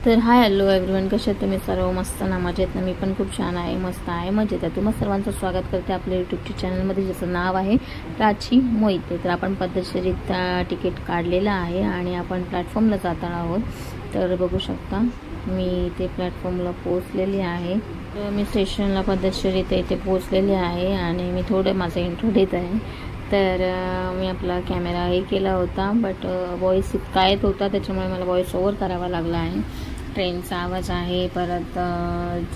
तर hi hello everyone, कसे आहेत तुम्ही सर्व? मस्त ना, मजेत ना? मी पण खूप छान आहे, मस्त आहे, मजेत आहे. तुम्हा सर्वांचं स्वागत करते आपल्या यूट्यूबच्या चॅनलमध्ये, ज्याचं नाव आहे प्राची मोहिते. तर आपण पद्धतशीरित्या तिकीट काढलेलं आहे आणि आपण प्लॅटफॉर्मला जाणार आहोत. तर बघू शकता मी ते प्लॅटफॉर्मला पोहोचलेली आहे. तर मी स्टेशनला पद्धतशीरित्या इथे पोहोचलेली आहे आणि मी थोडं माझा इंट्रो देत आहे. तर मी आपला कॅमेरा हे केला होता, बट व्हॉइस इतका येत होता त्याच्यामुळे मला व्हॉइस ओव्हर करावा लागला आहे. ट्रेनचा आवाज आहे, परत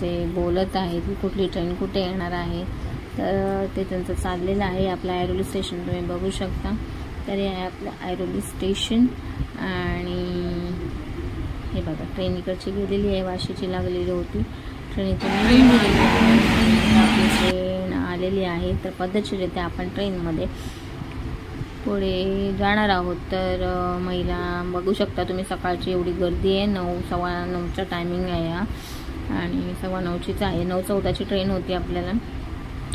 जे बोलत आहे ती कुठली ट्रेन कुठे येणार आहे तर ते त्यांचं चाललेलं आहे. आपलं ऐरोली स्टेशन तुम्ही बघू शकता. तर हे आहे आपलं ऐरोली स्टेशन आणि हे बघा ट्रेन इकडची गेलेली आहे, वाशीची लागलेली होती ट्रेन, इथून ट्रेन आलेली आहे. तर पद्धतशीरित्या आपण ट्रेनमध्ये पुढे जाणार आहोत. तर महिला बघू शकता तुम्ही, सकाळची एवढी गर्दी आहे. 9:15चा टायमिंग आहे आणि 9:15चीच आहे. 9:14ची ट्रेन होती आपल्याला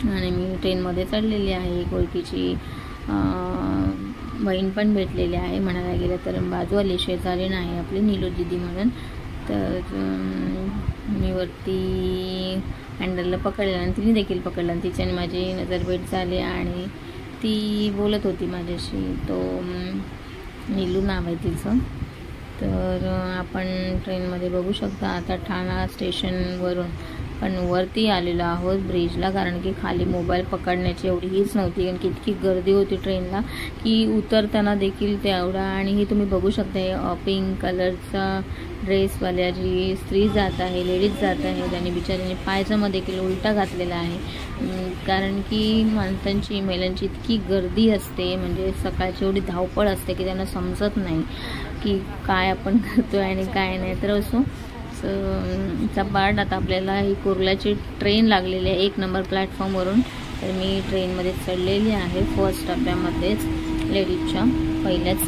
आणि मी ट्रेनमध्ये चढलेली आहे. एक ओळखीची बहीण पण भेटलेली आहे म्हणायला गेलं तर, बाजूवाली शेजारीण आहे आपली नीलू दीदी म्हणून. तर मी वरती हँडलला पकडलं आणि तिने देखील पकडलं आणि तिच्याने माझी नजरभेट झाली आणि ती बोलत होती माझ्याशी. तो नीलू नाव आहे तिचं. तर आपण ट्रेनमध्ये बघू शकता आता ठाणा स्टेशनवरून पण वरती आलेलो आहोत ब्रिजला, कारण की खाली मोबाईल पकडण्याची एवढी हीच नव्हती, कारण की इतकी गर्दी होती ट्रेनला की उतरताना देखील तेवढा. आणि हे तुम्ही बघू शकता पिंक कलरचा ड्रेसवाल्या जी स्त्री जात आहे, लेडीज जात आहे, त्यांनी बिचारीने पायजमा देखील उलटा घातलेला आहे, कारण की माणसांची महिलांची इतकी गर्दी असते, म्हणजे सकाळची एवढी धावपळ असते की त्यांना समजत नाही की काय आपण करतोय आणि काय नाही. तर असो चपाट आता आपल्याला ही कुर्ल्याची ट्रेन लागलेली आहे 1 नंबर प्लॅटफॉर्मवरून. तर मी ट्रेनमध्ये चढलेली आहे फर्स्ट डब्यामध्येच, लेडीजच्या पहिल्याच,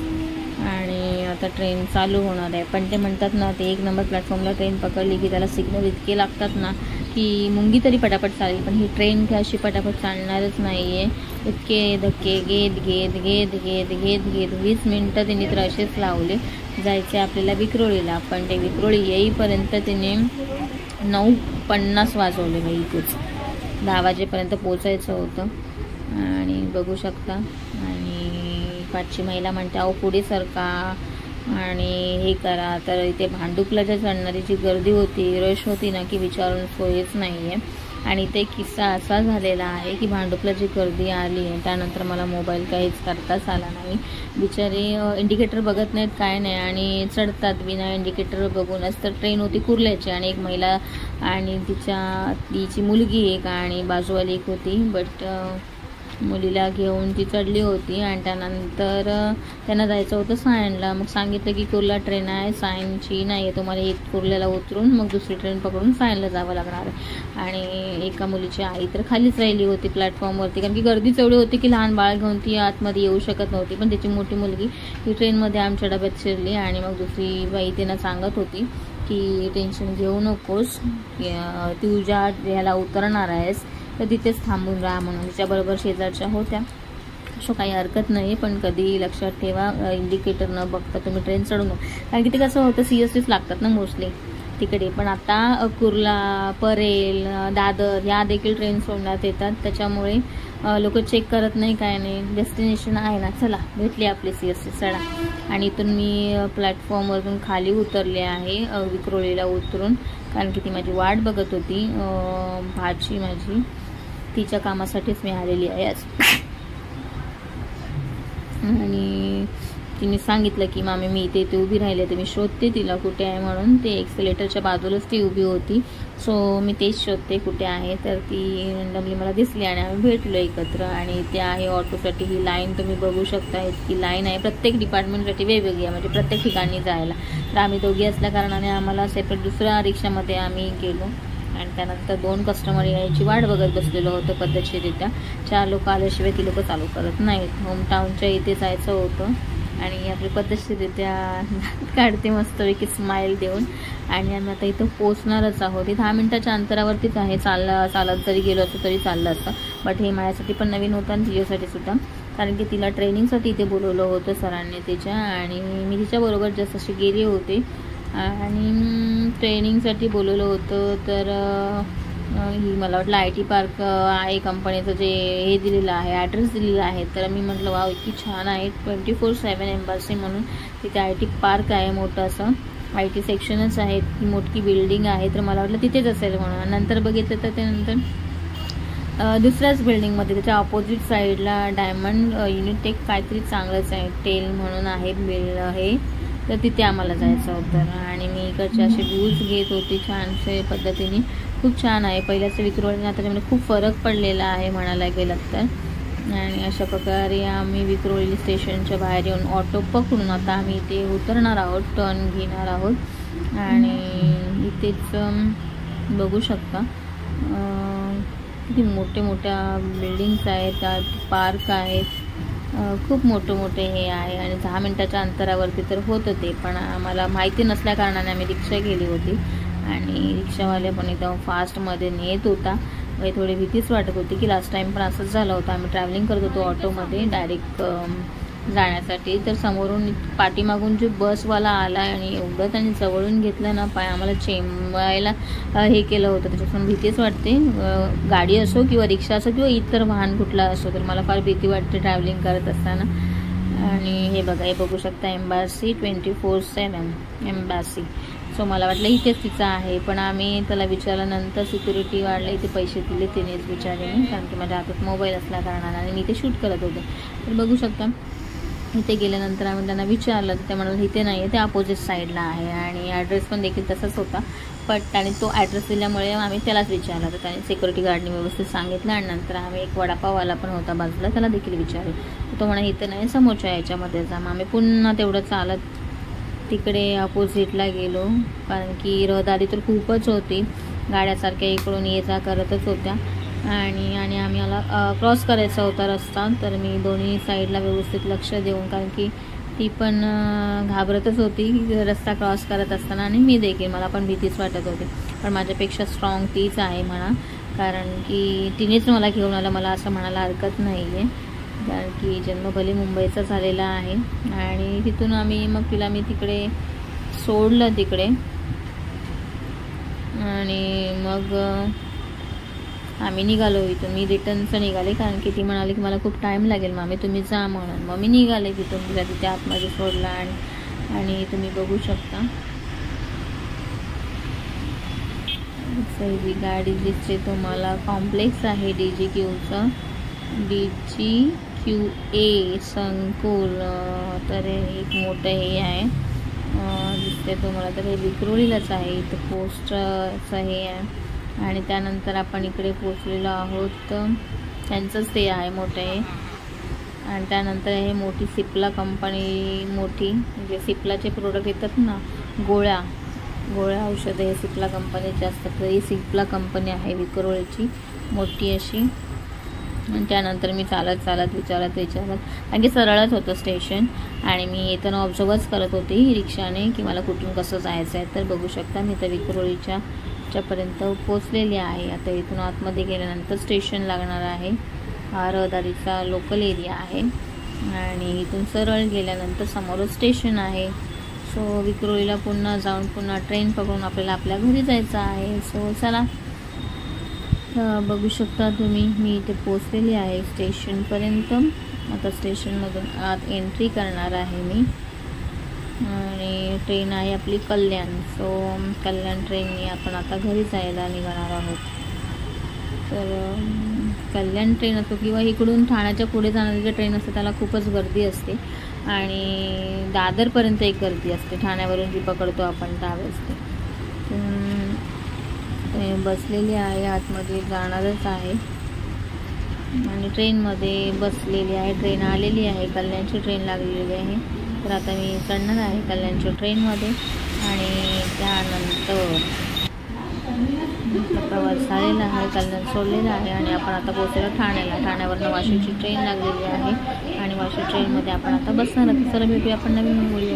आणि आता ट्रेन चालू होणार आहे. पण ते म्हणतात ना, ते 1 नंबर प्लॅटफॉर्मला ट्रेन पकडली की त्याला सिग्नल इतके लागतात ना की मुंगी तरी पटापट चालेल, पण ही ट्रेन काय अशी पटापट चालणारच नाही आहे. इतके धक्के घेत घेत घेत घेत घेत घेत 20 मिनटं तिने तर असेच लावले. जायचे आपल्याला विक्रोळीला, पण ते विक्रोळी येईपर्यंत तिने 9:50 वाजवले. बाई इथेच 10 वाजेपर्यंत पोचायचं होतं. आणि बघू शकता आणि पाठची महिला म्हणते अहो पुढे सरका आणि हे करा. तर इथे भांडुपलाच्या चढणारी जी गर्दी होती, रश होती ना, की विचारून सोयच नाही आहे. आणि ते किस्सा असा झालेला आहे की भांडुपला जी गर्दी आली आहे त्यानंतर मला मोबाईल काहीच करताच आला नाही. बिचारे इंडिकेटर बघत नाहीत, काय नाही, आणि चढतात बिना इंडिकेटर बघूनच. तर ट्रेन होती कुर्ल्याची आणि एक महिला आणि तिची मुलगी एक आणि बाजूवाली एक होती, बट मुलीला घेऊन ती चढली होती. आणि त्यानंतर त्यांना जायचं होतं सायनला. मग सांगितलं की कुर्ला ट्रेन आहे, सायनची नाही आहे, तुम्हाला एक कुर्ल्याला उतरून मग दुसरी ट्रेन पकडून सायनला जावं लागणार आहे. आणि एका मुलीची आई तर खालीच राहिली होती प्लॅटफॉर्मवरती, कारण की गर्दीच एवढी होती की लहान बाळ घेऊन ती आतमध्ये येऊ शकत नव्हती. पण त्याची मोठी मुलगी ही ट्रेनमध्ये आमच्या डब्यात शिरली आणि मग दुसरी बाई त्यांना सांगत होती की टेन्शन घेऊ नकोस, तुझ्या ह्याला उतरणार आहेस तर तिथेच थांबून राहा म्हणून. तिच्याबरोबर शेजारच्या होत्या, असं काही हरकत नाही, पण कधी लक्षात ठेवा इंडिकेटर न बघता तुम्ही ट्रेन चढू नका, कारण की ते कसं होतं CSTच लागतात ना मोस्टली तिकडे. पण आता कुर्ला, परेल, दादर ह्या देखील ट्रेन सोडण्यात येतात, त्याच्यामुळे लोक चेक करत नाही, काय नाही, डेस्टिनेशन आहे ना, चला भेटली आपली CST चढा. आणि इथून मी प्लॅटफॉर्मवरून खाली उतरले आहे विक्रोळीला उतरून, कारण की ती माझी वाट बघत होती, भाची माझी, तिच्या कामासाठीच मी आलेली आहे आज. आणि तिने सांगितलं की मामी मी इथे उभी राहिले, तर मी शोधते तिला कुठे आहे म्हणून. ते एक्सेलेटरच्या बाजूलाच ती उभी होती, सो मी तेच शोधते कुठे आहे. तर ती रँडमली मला दिसली आणि आम्ही भेटलो एकत्र. आणि ते आहे ऑटोसाठी ही लाईन तुम्ही बघू शकता, इतकी लाईन आहे. प्रत्येक डिपार्टमेंटसाठी वेगवेगळी आहे, म्हणजे प्रत्येक ठिकाणी जायला. तर आम्ही दोघी असल्या कारणाने आम्हाला सेपरेट दुसऱ्या रिक्षामध्ये आम्ही गेलो आणि त्यानंतर 2 कस्टमर यायची वाट बघत बसलेलो होतं पद्धतशीरित्या. 4 लोक आल्याशिवाय ती लोक चालू करत नाहीत. होमटाऊनच्या इथे जायचं होतं आणि आपली पद्धतशीरित्या काढते मस्तपैकी स्माईल देऊन. आणि आम्ही आता इथं पोचणारच आहोत. 10 मिनिटाच्या अंतरावरतीच आहे, चालत जरी गेलो असतो तरी चाललं असतं. बट हे माझ्यासाठी पण नवीन होतं आणि तिच्यासाठी सुद्धा, कारण की तिला ट्रेनिंगसाठी इथे बोलवलं होतं सरांनी तिच्या. आणि मी तिच्याबरोबर जसं अशी गेली होते आणि ट्रेनिंगसाठी बोलवलं होतं. तर ही मला वाटलं IT पार्क आहे कंपनीचं जे हे दिलेलं आहे, ॲड्रेस दिलेला आहे. तर मी म्हटलं वाव इतकी छान आहे, 24/7 एम्बॅसी म्हणून तिथे IT पार्क आहे मोठं असं, IT सेक्शनच आहे, ती मोठी बिल्डिंग आहे. तर मला वाटलं तिथेच असेल म्हणून. नंतर बघितलं तर त्यानंतर दुसऱ्याच बिल्डिंगमध्ये त्याच्या ऑपोजिट साईडला डायमंड युनिटेक काहीतरी चांगलंच आहे, टेल म्हणून आहे हे. तर तिथे आम्हाला जायचं होतं आणि मी इकडचे असे व्ह्यूज घेत होते छानसे पद्धतीने. खूप छान आहे, पहिल्याचं विक्रोळी ना त्याच्यामध्ये खूप फरक पडलेला आहे म्हणायला गेलं तर. आणि अशा प्रकारे आम्ही विक्रोळी स्टेशनच्या बाहेर येऊन ऑटो पकडून आता आम्ही इथे उतरणार आहोत, टर्न घेणार आहोत. आणि इथेच बघू शकता किती मोठे मोठ्या बिल्डिंग्स आहेत, त्यात पार्क आहेत, खूप मोठे हे आहे. आणि 10 मिनिटाच्या अंतरावरती तर होतं ते, पण आम्हाला माहिती नसल्या कारणाने आम्ही रिक्षा केली होती आणि रिक्षावाले पण एकदम फास्टमध्ये नेत होता. थोडी भीतीच वाटत होती की लास्ट टाईम पण असंच झालं होतं. आम्ही ट्रॅव्हलिंग करत होतो ऑटोमध्ये डायरेक्ट जाण्यासाठी, तर समोरून पाठीमागून जो बसवाला आला आणि एवढं त्यांनी जवळून घेतलं ना, आम्हाला चेंबायला हे केलं होतं. त्याच्यापासून भीतीच वाटते, गाडी असो किंवा रिक्षा असो किंवा इतर वाहन कुठला असो, तर मला फार भीती वाटते ट्रॅव्हलिंग करत असताना. आणि हे बघा, हे बघू शकता एम्बॅसी 24/7 एम्बॅसी. सो मला वाटलं इथेच तिचं आहे, पण आम्ही त्याला विचारल्यानंतर सिक्युरिटी वाढले, इथे पैसे दिले तिनेच बिचारीने, कारण की माझ्या हातात मोबाईल असल्या कारणाने आणि मी इथे शूट करत होते. तर बघू शकता इथे गेल्यानंतर आम्ही त्यांना विचारलं, तर ते म्हणाले इथे नाही आहे, ते अपोजिट साईडला आहे. आणि ॲड्रेस पण देखील तसाच होता, पण त्याने तो ॲड्रेस दिल्यामुळे आम्ही त्यालाच विचारलं. तर त्याने सिक्युरिटी गार्डने व्यवस्थित सांगितलं. आणि नंतर आम्ही एक वडापाववाला पण होता बाजूला, त्याला देखील विचारलं. तर तो म्हणा इथं नाही, समोरच्या याच्यामध्ये जा. मग आम्ही पुन्हा तेवढं चालत तिकडे अपोजिटला गेलो, कारण की रहदारी तर खूपच होती, गाड्यासारख्या इकडून ये जा करतच होत्या. आणि आम्हाला क्रॉस करायचा होता रस्ता, तर मी दोन्ही साईडला व्यवस्थित लक्ष देऊन, कारण की ती पण घाबरतच होती रस्ता क्रॉस करत असताना, आणि मी देखील, मला पण भीतीच वाटत होती. पण माझ्यापेक्षा स्ट्रॉंग तीच आहे म्हणा, कारण की तिनेच मला घेऊन आलं, मला असं म्हणायला हरकत नाही आहे, कारण की जन्म भले मुंबईचा झालेला आहे. आणि तिथून मग तिला मी तिकडे सोडलं तिकडे. आणि मग आम्ही निघालो इथून, मी रिटर्नचं निघाले, कारण की ती म्हणाली की मला खूप टाईम लागेल मामी, तुम्ही जा म्हणून. मग मी निघाले तिथून, तिला तिथे आतमध्ये सोडला. आणि तुम्ही बघू शकता ही गाडी दिसते तुम्हाला, कॉम्प्लेक्स आहे DGQचं, DGQA संकुल. तर एक मोठं हे आहे दिसते तुम्हाला, तर हे विक्रोळीलाच आहे, इथं पोस्टचं हे आहे. आणि त्यानंतर आपण इकडे पोचलेलो आहोत, त्यांचंच ते आहे मोठं आहे. आणि त्यानंतर हे मोठी सिप्ला कंपनी, मोठी म्हणजे सिप्लाचे प्रोडक्ट येतात ना, गोळ्या औषधं, हे सिप्ला कंपनीचे असतात. तर ही सिप्ला कंपनी आहे विक्रोळीची, मोठी अशी. आणि त्यानंतर मी चालत विचारत कारण की सरळच होतं स्टेशन. आणि मी येताना ऑब्झर्वच करत होती रिक्षाने की मला कुठून कसं जायचं आहे. तर बघू शकता मी तर विक्रोळीच्यापर्यंत पोचलेली आहे. आता इथून आतमध्ये गेल्यानंतर स्टेशन लागणार आहे. हा रहदारीचा लोकल एरिया आहे आणि इथून सरळ गेल्यानंतर समोरच स्टेशन आहे. सो विक्रोळीला पुन्हा जाऊन पुन्हा ट्रेन पकडून आपल्याला आपल्या घरी जायचं आहे. सो चला, बघू शकता तुम्ही मी इथे पोचलेली आहे स्टेशनपर्यंत. आता स्टेशनमधून आत एंट्री करणार आहे मी. आणि ट्रेन आहे आपली कल्याण. सो कल्याण ट्रेनने आपण आता घरी जायला निघणार आहोत. तर कल्याण ट्रेन असो किंवा इकडून ठाण्याच्या पुढे जाणारी जे ट्रेन असते त्याला खूपच गर्दी असते आणि दादरपर्यंत एक गर्दी असते. ठाण्यावरून जी पकडतो आपण त्यावेळेस ते बसलेली आहे, आतमध्ये जाणारच आहे आणि ट्रेनमध्ये बसलेली आहे. ट्रेन आलेली आहे, कल्याणची ट्रेन लागलेली आहे. तर आता मी चढणार आहे कल्याणच्या ट्रेनमध्ये आणि त्यानंतर प्रवास झालेला आहे, कल्याण सोडलेला आहे आणि आपण आता पोहोचलेलो ठाण्याला. ठाण्यावरनं वाशीची ट्रेन लागलेली आहे आणि वाशी ट्रेनमध्ये आपण आता बसणार आहोत. चला भेटूया आपण नवीन व्हिडिओ.